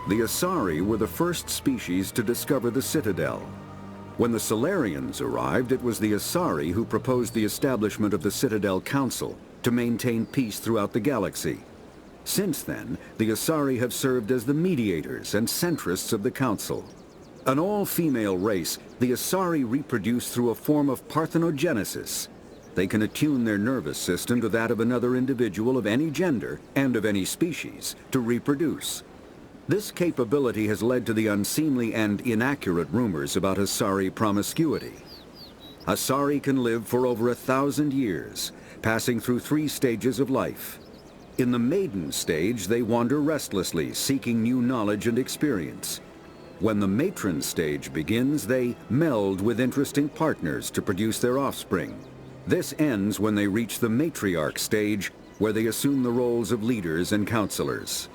The Asari were the first species to discover the Citadel. When the Solarians arrived, it was the Asari who proposed the establishment of the Citadel Council to maintain peace throughout the galaxy. Since then, the Asari have served as the mediators and centrists of the Council. An all-female race, the Asari reproduce through a form of parthenogenesis. They can attune their nervous system to that of another individual of any gender and of any species to reproduce. This capability has led to the unseemly and inaccurate rumors about Asari promiscuity. Asari can live for over 1,000 years, passing through 3 stages of life. In the maiden stage, they wander restlessly, seeking new knowledge and experience. When the matron stage begins, they meld with interesting partners to produce their offspring. This ends when they reach the matriarch stage, where they assume the roles of leaders and counselors.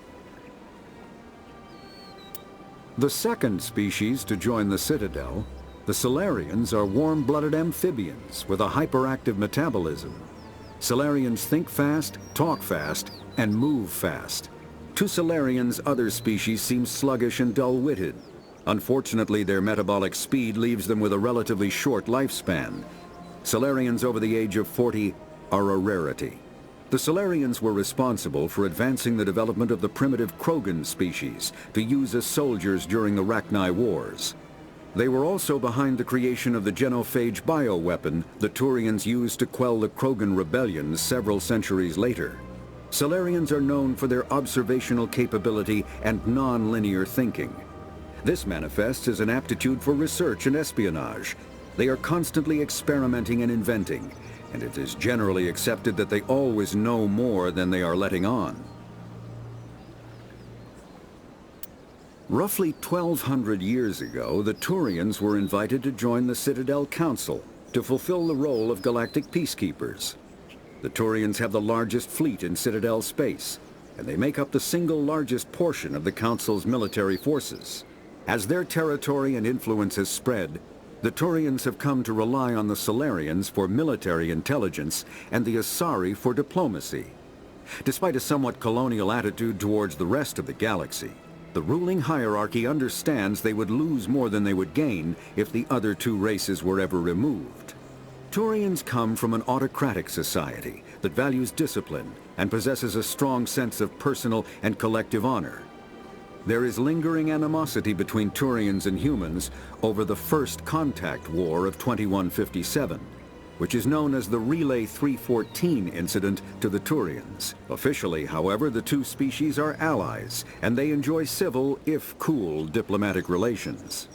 The second species to join the Citadel, the Solarians, are warm-blooded amphibians with a hyperactive metabolism. Solarians think fast, talk fast, and move fast. To Solarians, other species seem sluggish and dull-witted. Unfortunately, their metabolic speed leaves them with a relatively short lifespan. Solarians over the age of 40 are a rarity. The Solarians were responsible for advancing the development of the primitive Krogan species to use as soldiers during the Rachni Wars. They were also behind the creation of the genophage bioweapon the Turians used to quell the Krogan rebellions several centuries later. Solarians are known for their observational capability and non-linear thinking. This manifests as an aptitude for research and espionage. They are constantly experimenting and inventing, and it is generally accepted that they always know more than they are letting on. Roughly 1,200 years ago, the Turians were invited to join the Citadel Council to fulfill the role of galactic peacekeepers. The Turians have the largest fleet in Citadel space, and they make up the single largest portion of the Council's military forces. As their territory and influence has spread, the Turians have come to rely on the Solarians for military intelligence and the Asari for diplomacy. Despite a somewhat colonial attitude towards the rest of the galaxy, the ruling hierarchy understands they would lose more than they would gain if the other 2 races were ever removed. Turians come from an autocratic society that values discipline and possesses a strong sense of personal and collective honor. There is lingering animosity between Turians and humans over the First Contact War of 2157, which is known as the Relay 314 incident to the Turians. Officially, however, the 2 species are allies, and they enjoy civil, if cool, diplomatic relations.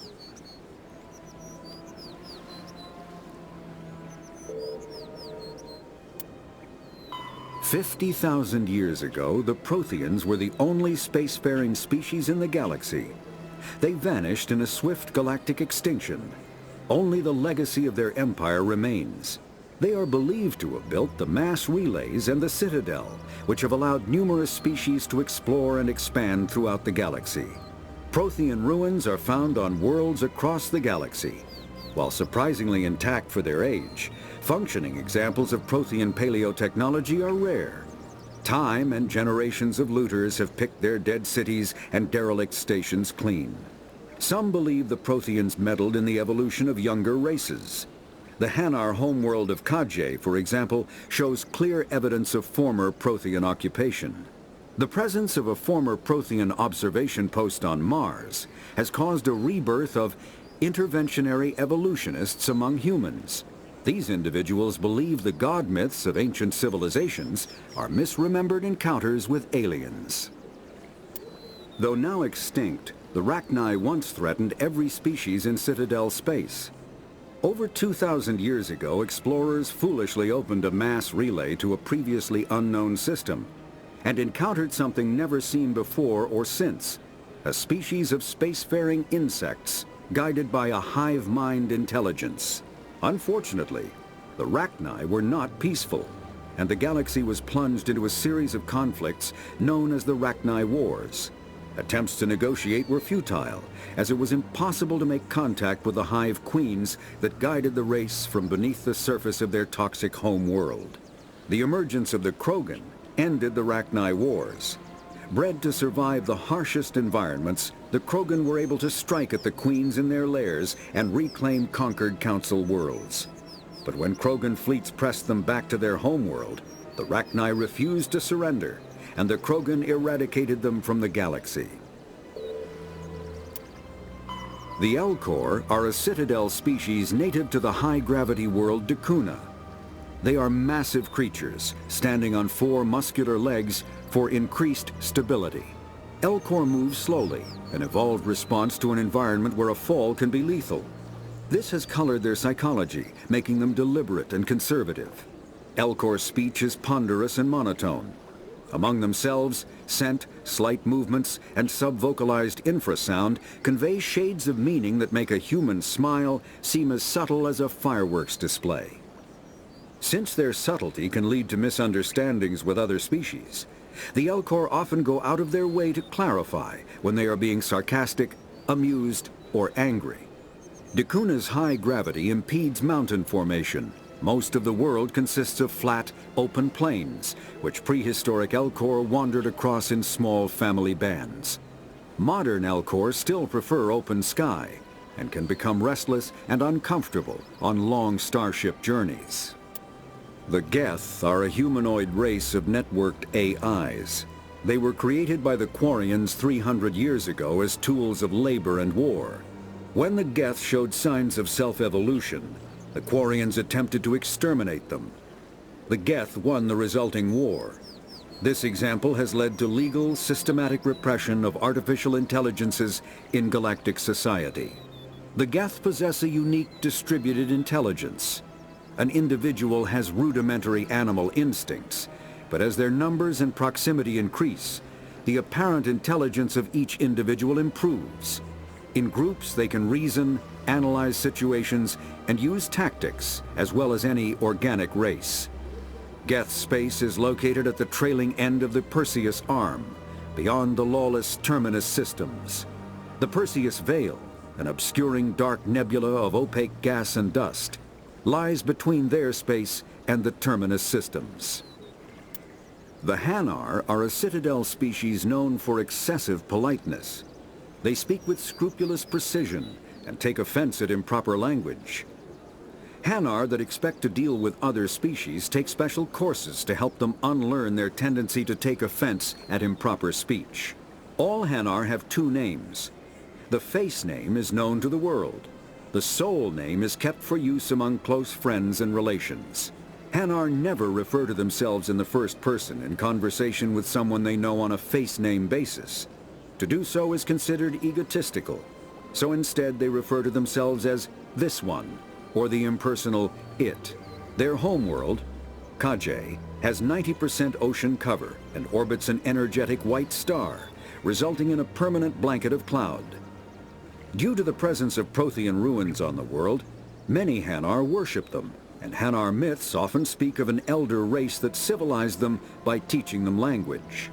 "50,000 years ago, the Protheans were the only spacefaring species in the galaxy. They vanished in a swift galactic extinction. Only the legacy of their empire remains. They are believed to have built the mass relays and the Citadel, which have allowed numerous species to explore and expand throughout the galaxy. Prothean ruins are found on worlds across the galaxy. While surprisingly intact for their age, functioning examples of Prothean paleotechnology are rare. Time and generations of looters have picked their dead cities and derelict stations clean. Some believe the Protheans meddled in the evolution of younger races. The Hanar homeworld of Kajay, for example, shows clear evidence of former Prothean occupation. The presence of a former Prothean observation post on Mars has caused a rebirth of interventionary evolutionists among humans. These individuals believe the god myths of ancient civilizations are misremembered encounters with aliens. Though now extinct, the Rachni once threatened every species in Citadel space. Over 2,000 years ago, explorers foolishly opened a mass relay to a previously unknown system and encountered something never seen before or since, a species of spacefaring insects guided by a hive mind intelligence. Unfortunately, the Rachni were not peaceful, and the galaxy was plunged into a series of conflicts known as the Rachni Wars. Attempts to negotiate were futile, as it was impossible to make contact with the hive queens that guided the race from beneath the surface of their toxic home world. The emergence of the Krogan ended the Rachni Wars. Bred to survive the harshest environments, the Krogan were able to strike at the queens in their lairs and reclaim conquered Council worlds. But when Krogan fleets pressed them back to their homeworld, the Rachni refused to surrender, and the Krogan eradicated them from the galaxy. The Elcor are a citadel species native to the high-gravity world D'Kuna. They are massive creatures, standing on 4 muscular legs for increased stability. Elcor move slowly, an evolved response to an environment where a fall can be lethal. This has colored their psychology, making them deliberate and conservative. Elcor's speech is ponderous and monotone. Among themselves, scent, slight movements, and sub-vocalized infrasound convey shades of meaning that make a human smile seem as subtle as a fireworks display. Since their subtlety can lead to misunderstandings with other species, the Elcor often go out of their way to clarify when they are being sarcastic, amused, or angry. D'Kuna's high gravity impedes mountain formation. Most of the world consists of flat, open plains, which prehistoric Elcor wandered across in small family bands. Modern Elcor still prefer open sky, and can become restless and uncomfortable on long starship journeys. The Geth are a humanoid race of networked AIs. They were created by the Quarians 300 years ago as tools of labor and war. When the Geth showed signs of self-evolution, the Quarians attempted to exterminate them. The Geth won the resulting war. This example has led to legal, systematic repression of artificial intelligences in galactic society. The Geth possess a unique distributed intelligence. An individual has rudimentary animal instincts, but as their numbers and proximity increase, the apparent intelligence of each individual improves. In groups, they can reason, analyze situations, and use tactics, as well as any organic race. Geth space is located at the trailing end of the Perseus Arm, beyond the lawless Terminus systems. The Perseus Veil, an obscuring dark nebula of opaque gas and dust, lies between their space and the Terminus systems. The Hanar are a citadel species known for excessive politeness. They speak with scrupulous precision and take offense at improper language. Hanar that expect to deal with other species take special courses to help them unlearn their tendency to take offense at improper speech. All Hanar have 2 names. The face name is known to the world. The soul name is kept for use among close friends and relations. Hanar never refer to themselves in the first person in conversation with someone they know on a face name basis. To do so is considered egotistical, so instead they refer to themselves as this one, or the impersonal it. Their homeworld, Kajay, has 90% ocean cover and orbits an energetic white star, resulting in a permanent blanket of cloud. Due to the presence of Prothean ruins on the world, many Hanar worship them, and Hanar myths often speak of an elder race that civilized them by teaching them language.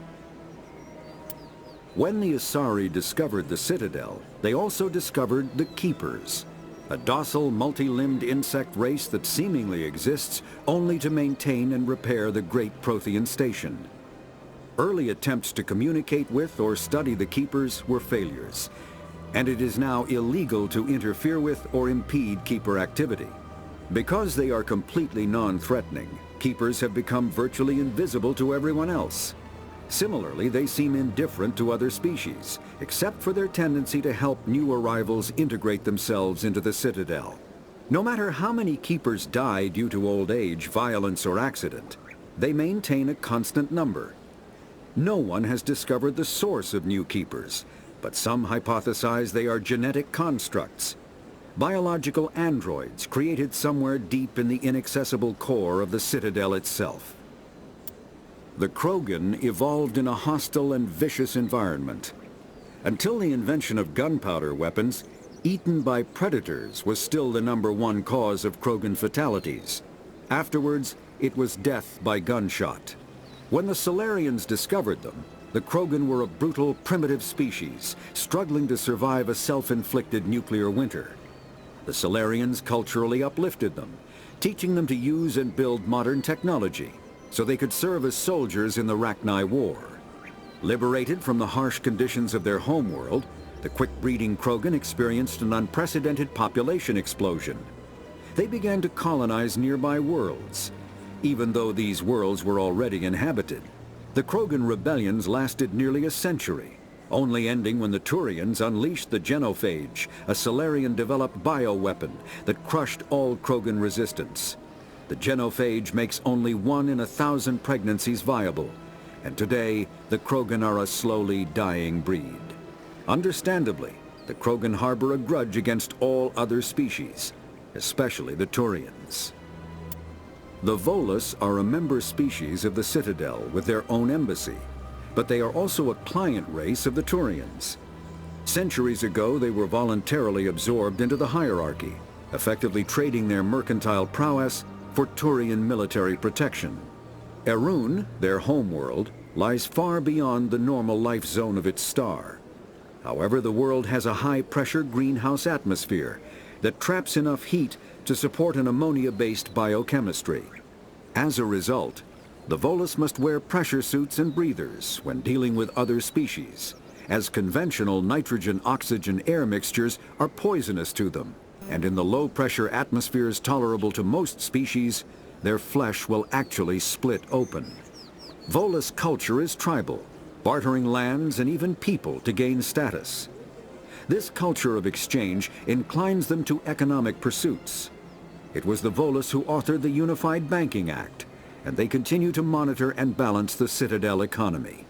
When the Asari discovered the Citadel, they also discovered the Keepers, a docile, multi-limbed insect race that seemingly exists only to maintain and repair the Great Prothean Station. Early attempts to communicate with or study the Keepers were failures, and it is now illegal to interfere with or impede Keeper activity. Because they are completely non-threatening, Keepers have become virtually invisible to everyone else. Similarly, they seem indifferent to other species, except for their tendency to help new arrivals integrate themselves into the Citadel. No matter how many Keepers die due to old age, violence, or accident, they maintain a constant number. No one has discovered the source of new Keepers, but some hypothesize they are genetic constructs, biological androids created somewhere deep in the inaccessible core of the Citadel itself. The Krogan evolved in a hostile and vicious environment. Until the invention of gunpowder weapons, eaten by predators was still the #1 cause of Krogan fatalities. Afterwards, it was death by gunshot. When the Solarians discovered them, the Krogan were a brutal, primitive species, struggling to survive a self-inflicted nuclear winter. The Solarians culturally uplifted them, teaching them to use and build modern technology, so they could serve as soldiers in the Rachni War. Liberated from the harsh conditions of their homeworld, the quick-breeding Krogan experienced an unprecedented population explosion. They began to colonize nearby worlds. Even though these worlds were already inhabited, the Krogan rebellions lasted nearly a century, only ending when the Turians unleashed the genophage, a Salarian-developed bioweapon that crushed all Krogan resistance. The genophage makes only 1 in 1,000 pregnancies viable, and today the Krogan are a slowly dying breed. Understandably, the Krogan harbor a grudge against all other species, especially the Turians. The Volus are a member species of the Citadel with their own embassy, but they are also a client race of the Turians. Centuries ago, they were voluntarily absorbed into the hierarchy, effectively trading their mercantile prowess for Turian military protection. Erun, their homeworld, lies far beyond the normal life zone of its star. However, the world has a high-pressure greenhouse atmosphere that traps enough heat to support an ammonia-based biochemistry. As a result, the Volus must wear pressure suits and breathers when dealing with other species, as conventional nitrogen-oxygen air mixtures are poisonous to them, and in the low-pressure atmospheres tolerable to most species, their flesh will actually split open. Volus culture is tribal, bartering lands and even people to gain status. This culture of exchange inclines them to economic pursuits. It was the Volus who authored the Unified Banking Act, and they continue to monitor and balance the Citadel economy.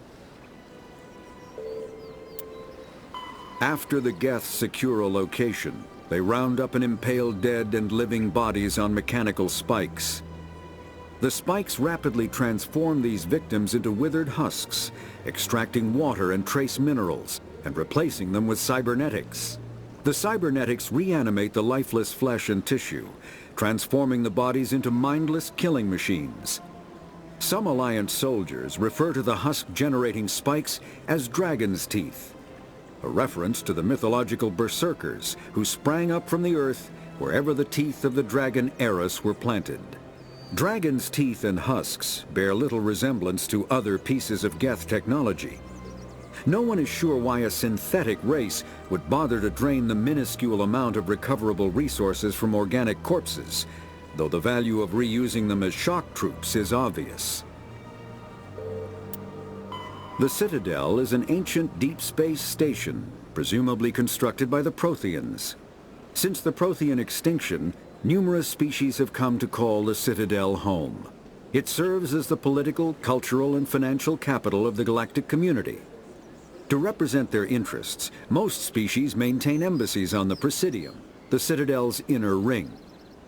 After the Geths secure a location, they round up and impale dead and living bodies on mechanical spikes. The spikes rapidly transform these victims into withered husks, extracting water and trace minerals, and replacing them with cybernetics. The cybernetics reanimate the lifeless flesh and tissue, transforming the bodies into mindless killing machines. Some Alliance soldiers refer to the husk-generating spikes as dragon's teeth, a reference to the mythological berserkers who sprang up from the earth wherever the teeth of the dragon Eris were planted. Dragon's teeth and husks bear little resemblance to other pieces of Geth technology. No one is sure why a synthetic race would bother to drain the minuscule amount of recoverable resources from organic corpses, though the value of reusing them as shock troops is obvious. The Citadel is an ancient deep space station, presumably constructed by the Protheans. Since the Prothean extinction, numerous species have come to call the Citadel home. It serves as the political, cultural, and financial capital of the galactic community. To represent their interests, most species maintain embassies on the Presidium, the Citadel's inner ring.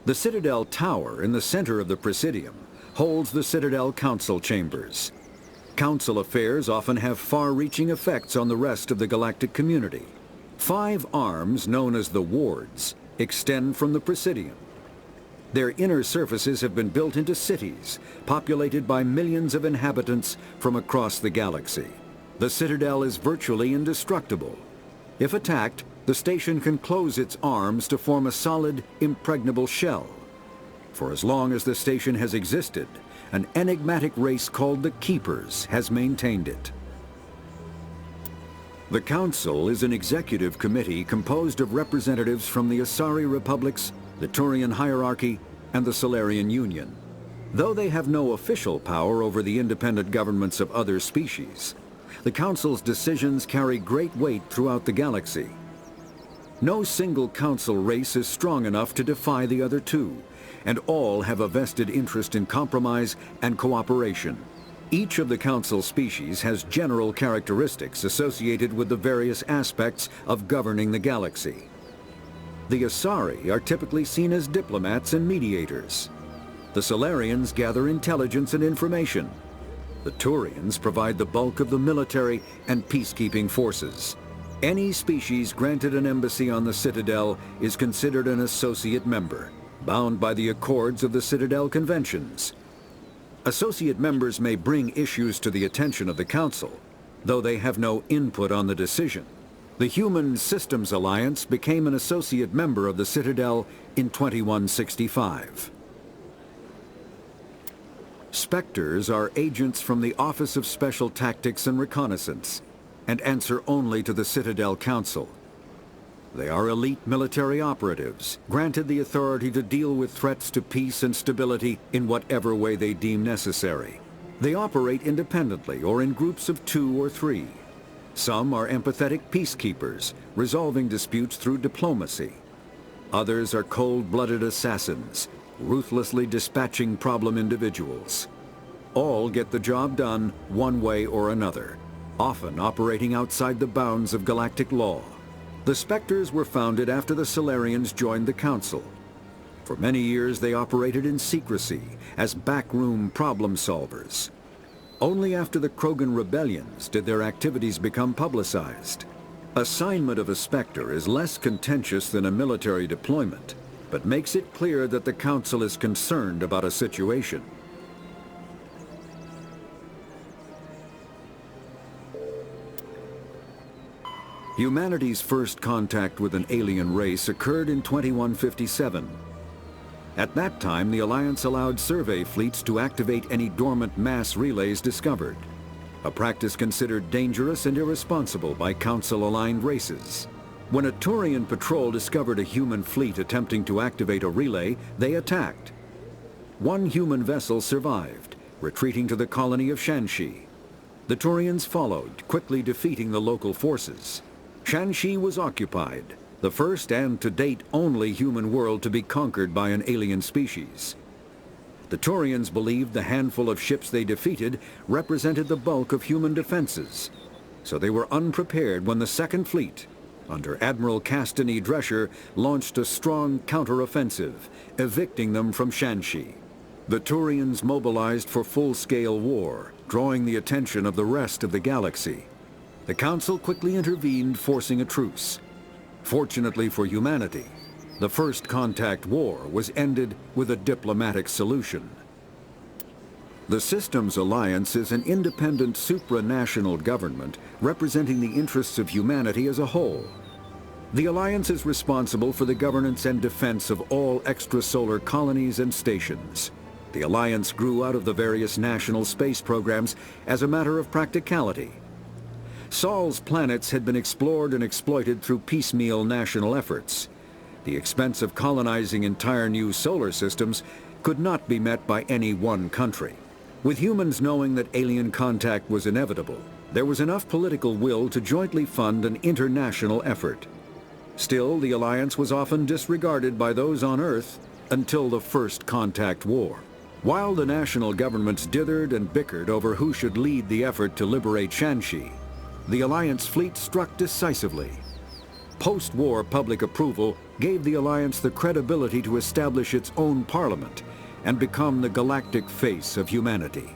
The Citadel Tower in the center of the Presidium holds the Citadel Council Chambers. Council affairs often have far-reaching effects on the rest of the galactic community. 5 arms, known as the Wards, extend from the Presidium. Their inner surfaces have been built into cities, populated by millions of inhabitants from across the galaxy. The Citadel is virtually indestructible. If attacked, the station can close its arms to form a solid, impregnable shell. For as long as the station has existed, an enigmatic race called the Keepers has maintained it. The Council is an executive committee composed of representatives from the Asari Republics, the Turian hierarchy, and the Salarian Union. Though they have no official power over the independent governments of other species, the Council's decisions carry great weight throughout the galaxy. No single Council race is strong enough to defy the other two, and all have a vested interest in compromise and cooperation. Each of the Council species has general characteristics associated with the various aspects of governing the galaxy. The Asari are typically seen as diplomats and mediators. The Salarians gather intelligence and information. The Turians provide the bulk of the military and peacekeeping forces. Any species granted an embassy on the Citadel is considered an associate member, bound by the accords of the Citadel Conventions. Associate members may bring issues to the attention of the Council, though they have no input on the decision. The Human Systems Alliance became an associate member of the Citadel in 2165. Spectres are agents from the Office of Special Tactics and Reconnaissance and answer only to the Citadel Council. They are elite military operatives, granted the authority to deal with threats to peace and stability in whatever way they deem necessary. They operate independently or in groups of 2 or 3. Some are empathetic peacekeepers, resolving disputes through diplomacy. Others are cold-blooded assassins, ruthlessly dispatching problem individuals. All get the job done one way or another, often operating outside the bounds of galactic law. The Spectres were founded after the Solarians joined the Council. For many years they operated in secrecy as backroom problem solvers. Only after the Krogan rebellions did their activities become publicized. Assignment of a Spectre is less contentious than a military deployment, but makes it clear that the Council is concerned about a situation. Humanity's first contact with an alien race occurred in 2157. At that time, the Alliance allowed survey fleets to activate any dormant mass relays discovered, a practice considered dangerous and irresponsible by Council-aligned races. When a Turian patrol discovered a human fleet attempting to activate a relay, they attacked. One human vessel survived, retreating to the colony of Shanxi. The Turians followed, quickly defeating the local forces. Shanxi was occupied, the first and to date only human world to be conquered by an alien species. The Turians believed the handful of ships they defeated represented the bulk of human defenses, so they were unprepared when the Second Fleet, under Admiral Castany Drescher, launched a strong counteroffensive, evicting them from Shanxi. The Turians mobilized for full-scale war, drawing the attention of the rest of the galaxy. The Council quickly intervened, forcing a truce. Fortunately for humanity, the First Contact War was ended with a diplomatic solution. The Systems Alliance is an independent supranational government representing the interests of humanity as a whole. The Alliance is responsible for the governance and defense of all extrasolar colonies and stations. The Alliance grew out of the various national space programs as a matter of practicality. Sol's planets had been explored and exploited through piecemeal national efforts. The expense of colonizing entire new solar systems could not be met by any one country. With humans knowing that alien contact was inevitable, there was enough political will to jointly fund an international effort. Still, the Alliance was often disregarded by those on Earth until the First Contact War. While the national governments dithered and bickered over who should lead the effort to liberate Shanxi, the Alliance fleet struck decisively. Post-war public approval gave the Alliance the credibility to establish its own parliament and become the galactic face of humanity.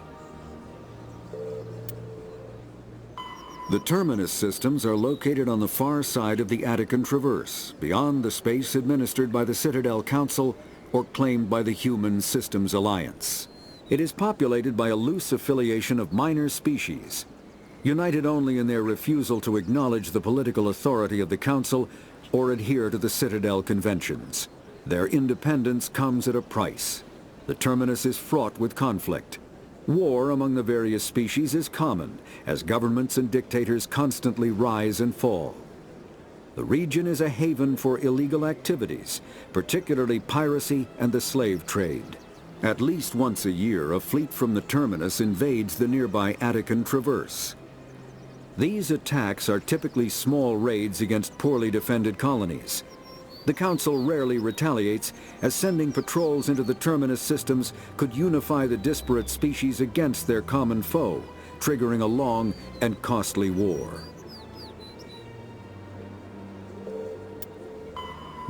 The Terminus systems are located on the far side of the Attican Traverse, beyond the space administered by the Citadel Council or claimed by the Human Systems Alliance. It is populated by a loose affiliation of minor species, united only in their refusal to acknowledge the political authority of the Council or adhere to the Citadel Conventions. Their independence comes at a price. The Terminus is fraught with conflict. War among the various species is common, as governments and dictators constantly rise and fall. The region is a haven for illegal activities, particularly piracy and the slave trade. At least once a year, a fleet from the Terminus invades the nearby Attican Traverse. These attacks are typically small raids against poorly defended colonies. The Council rarely retaliates, as sending patrols into the Terminus systems could unify the disparate species against their common foe, triggering a long and costly war.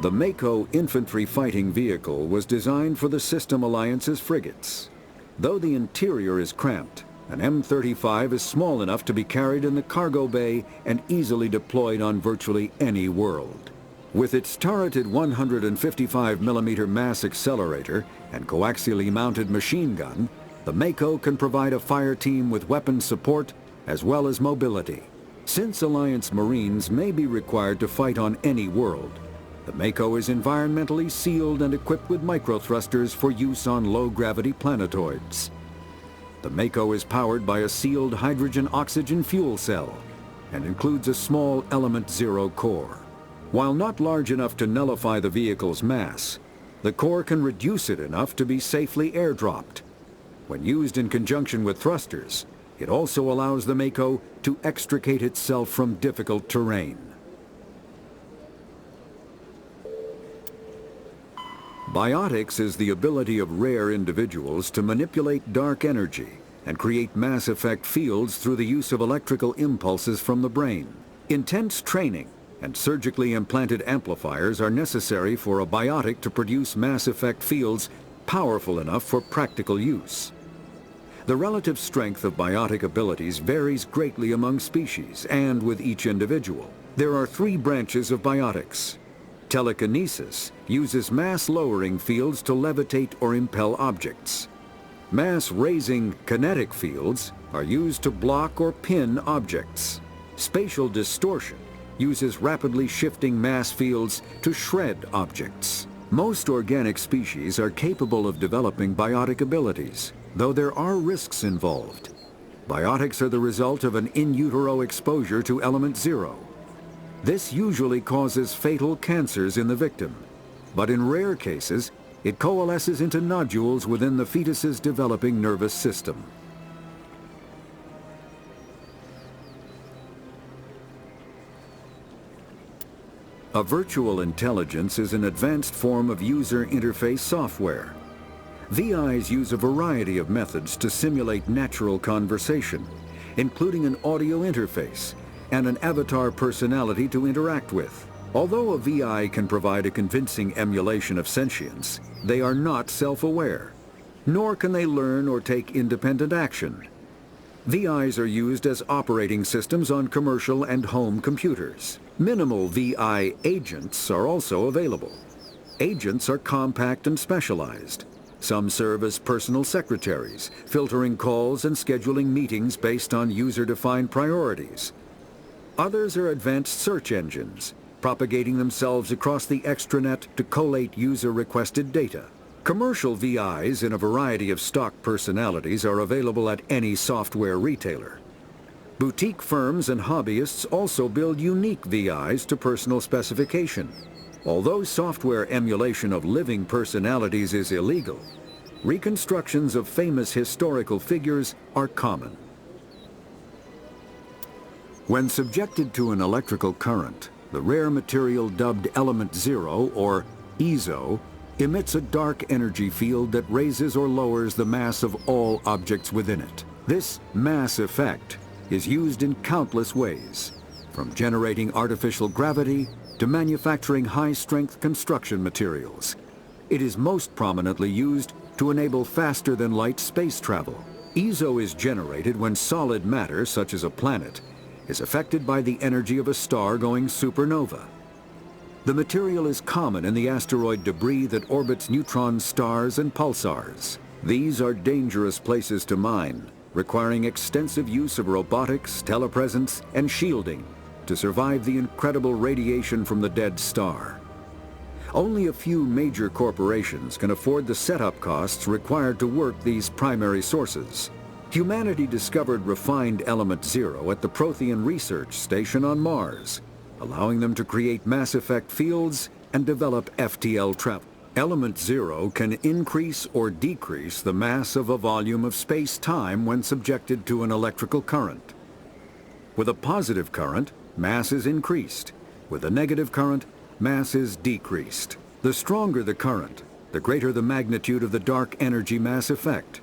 The Mako infantry fighting vehicle was designed for the System Alliance's frigates. Though the interior is cramped, an M35 is small enough to be carried in the cargo bay and easily deployed on virtually any world. With its turreted 155mm mass accelerator and coaxially mounted machine gun, the Mako can provide a fire team with weapon support as well as mobility. Since Alliance Marines may be required to fight on any world, the Mako is environmentally sealed and equipped with microthrusters for use on low-gravity planetoids. The Mako is powered by a sealed hydrogen-oxygen fuel cell and includes a small Element 0 core. While not large enough to nullify the vehicle's mass, the core can reduce it enough to be safely airdropped. When used in conjunction with thrusters, it also allows the Mako to extricate itself from difficult terrain. Biotics is the ability of rare individuals to manipulate dark energy and create mass effect fields through the use of electrical impulses from the brain. Intense training and surgically implanted amplifiers are necessary for a biotic to produce mass effect fields powerful enough for practical use. The relative strength of biotic abilities varies greatly among species and with each individual. There are three branches of biotics. Telekinesis uses mass-lowering fields to levitate or impel objects. Mass-raising kinetic fields are used to block or pin objects. Spatial distortion uses rapidly shifting mass fields to shred objects. Most organic species are capable of developing biotic abilities, though there are risks involved. Biotics are the result of an in utero exposure to Element 0. This usually causes fatal cancers in the victim, but in rare cases, it coalesces into nodules within the fetus's developing nervous system. A virtual intelligence is an advanced form of user interface software. VIs use a variety of methods to simulate natural conversation, including an audio interface and an avatar personality to interact with. Although a VI can provide a convincing emulation of sentience, they are not self-aware, nor can they learn or take independent action. VIs are used as operating systems on commercial and home computers. Minimal VI agents are also available. Agents are compact and specialized. Some serve as personal secretaries, filtering calls and scheduling meetings based on user-defined priorities. Others are advanced search engines, propagating themselves across the extranet to collate user-requested data. Commercial VIs in a variety of stock personalities are available at any software retailer. Boutique firms and hobbyists also build unique VIs to personal specification. Although software emulation of living personalities is illegal, reconstructions of famous historical figures are common. When subjected to an electrical current, the rare material dubbed Element 0, or EZO, emits a dark energy field that raises or lowers the mass of all objects within it. This mass effect is used in countless ways, from generating artificial gravity to manufacturing high-strength construction materials. It is most prominently used to enable faster-than-light space travel. EZO is generated when solid matter, such as a planet, is affected by the energy of a star going supernova. The material is common in the asteroid debris that orbits neutron stars and pulsars. These are dangerous places to mine, requiring extensive use of robotics, telepresence, and shielding to survive the incredible radiation from the dead star. Only a few major corporations can afford the setup costs required to work these primary sources. Humanity discovered refined Element 0 at the Prothean Research Station on Mars, allowing them to create mass effect fields and develop FTL travel. Element 0 can increase or decrease the mass of a volume of space-time when subjected to an electrical current. With a positive current, mass is increased. With a negative current, mass is decreased. The stronger the current, the greater the magnitude of the dark energy mass effect.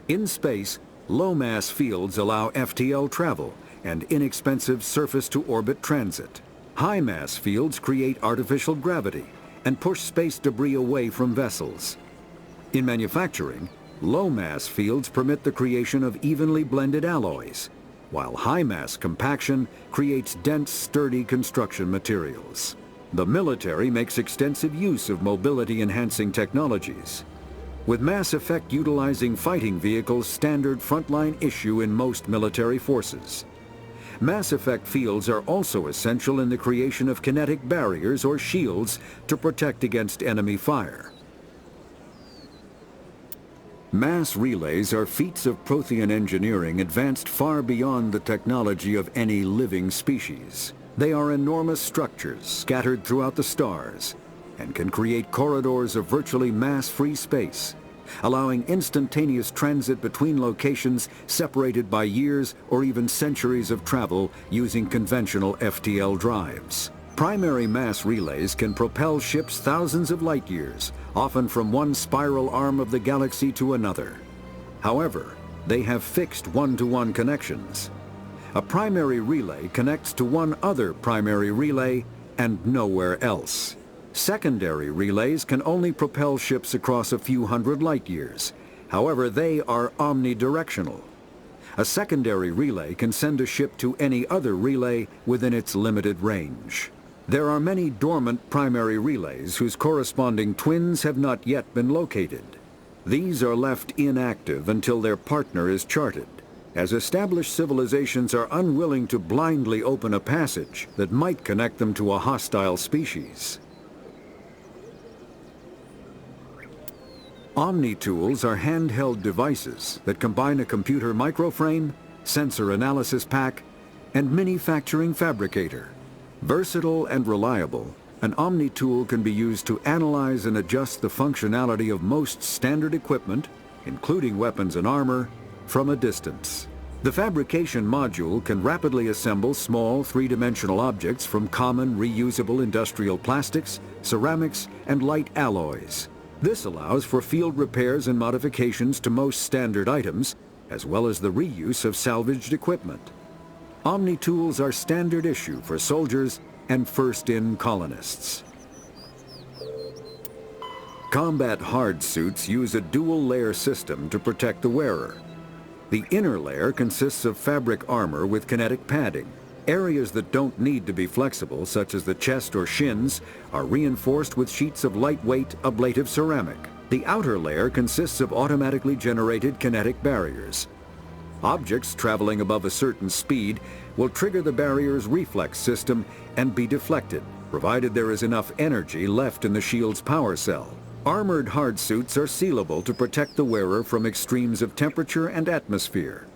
In space, low-mass fields allow FTL travel and inexpensive surface-to-orbit transit. High-mass fields create artificial gravity and push space debris away from vessels. In manufacturing, low-mass fields permit the creation of evenly blended alloys, while high-mass compaction creates dense, sturdy construction materials. The military makes extensive use of mobility-enhancing technologies, with mass effect utilizing fighting vehicles standard frontline issue in most military forces. Mass effect fields are also essential in the creation of kinetic barriers or shields to protect against enemy fire. Mass relays are feats of Prothean engineering advanced far beyond the technology of any living species. They are enormous structures scattered throughout the stars and can create corridors of virtually mass-free space, allowing instantaneous transit between locations separated by years or even centuries of travel using conventional FTL drives. Primary mass relays can propel ships thousands of light years, often from one spiral arm of the galaxy to another. However, they have fixed one-to-one connections. A primary relay connects to one other primary relay and nowhere else. Secondary relays can only propel ships across a few hundred light years. However, they are omnidirectional. A secondary relay can send a ship to any other relay within its limited range. There are many dormant primary relays whose corresponding twins have not yet been located. These are left inactive until their partner is charted, as established civilizations are unwilling to blindly open a passage that might connect them to a hostile species. Omni-tools are handheld devices that combine a computer microframe, sensor analysis pack, and manufacturing fabricator. Versatile and reliable, an Omni-tool can be used to analyze and adjust the functionality of most standard equipment, including weapons and armor, from a distance. The fabrication module can rapidly assemble small three-dimensional objects from common reusable industrial plastics, ceramics, and light alloys. This allows for field repairs and modifications to most standard items, as well as the reuse of salvaged equipment. Omni-tools are standard issue for soldiers and first-in colonists. Combat hard suits use a dual-layer system to protect the wearer. The inner layer consists of fabric armor with kinetic padding. Areas that don't need to be flexible, such as the chest or shins, are reinforced with sheets of lightweight, ablative ceramic. The outer layer consists of automatically generated kinetic barriers. Objects traveling above a certain speed will trigger the barrier's reflex system and be deflected, provided there is enough energy left in the shield's power cell. Armored hard suits are sealable to protect the wearer from extremes of temperature and atmosphere.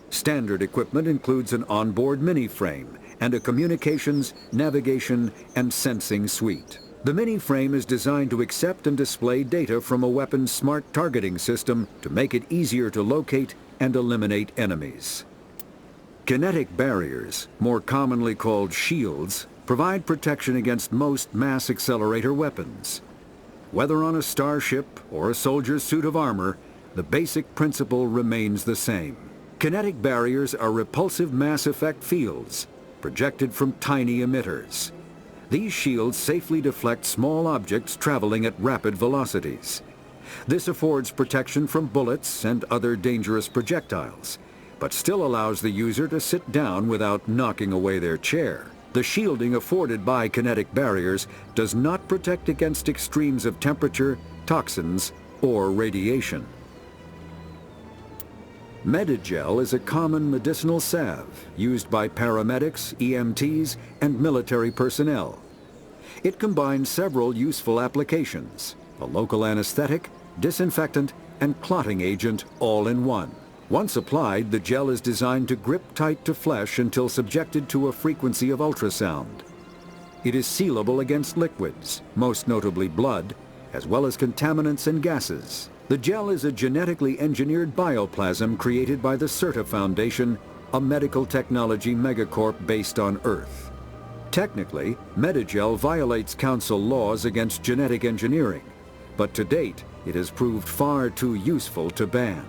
Standard equipment includes an onboard mini-frame and a communications, navigation, and sensing suite. The mini-frame is designed to accept and display data from a weapon's smart targeting system to make it easier to locate and eliminate enemies. Kinetic barriers, more commonly called shields, provide protection against most mass accelerator weapons. Whether on a starship or a soldier's suit of armor, the basic principle remains the same. Kinetic barriers are repulsive mass effect fields, projected from tiny emitters. These shields safely deflect small objects traveling at rapid velocities. This affords protection from bullets and other dangerous projectiles, but still allows the user to sit down without knocking away their chair. The shielding afforded by kinetic barriers does not protect against extremes of temperature, toxins, or radiation. Medigel is a common medicinal salve used by paramedics, EMTs, and military personnel. It combines several useful applications: a local anesthetic, disinfectant, and clotting agent all in one. Once applied, the gel is designed to grip tight to flesh until subjected to a frequency of ultrasound. It is sealable against liquids, most notably blood, as well as contaminants and gases. The gel is a genetically engineered bioplasm created by the CERTA Foundation, a medical technology megacorp based on Earth. Technically, Medigel violates Council laws against genetic engineering, but to date, it has proved far too useful to ban.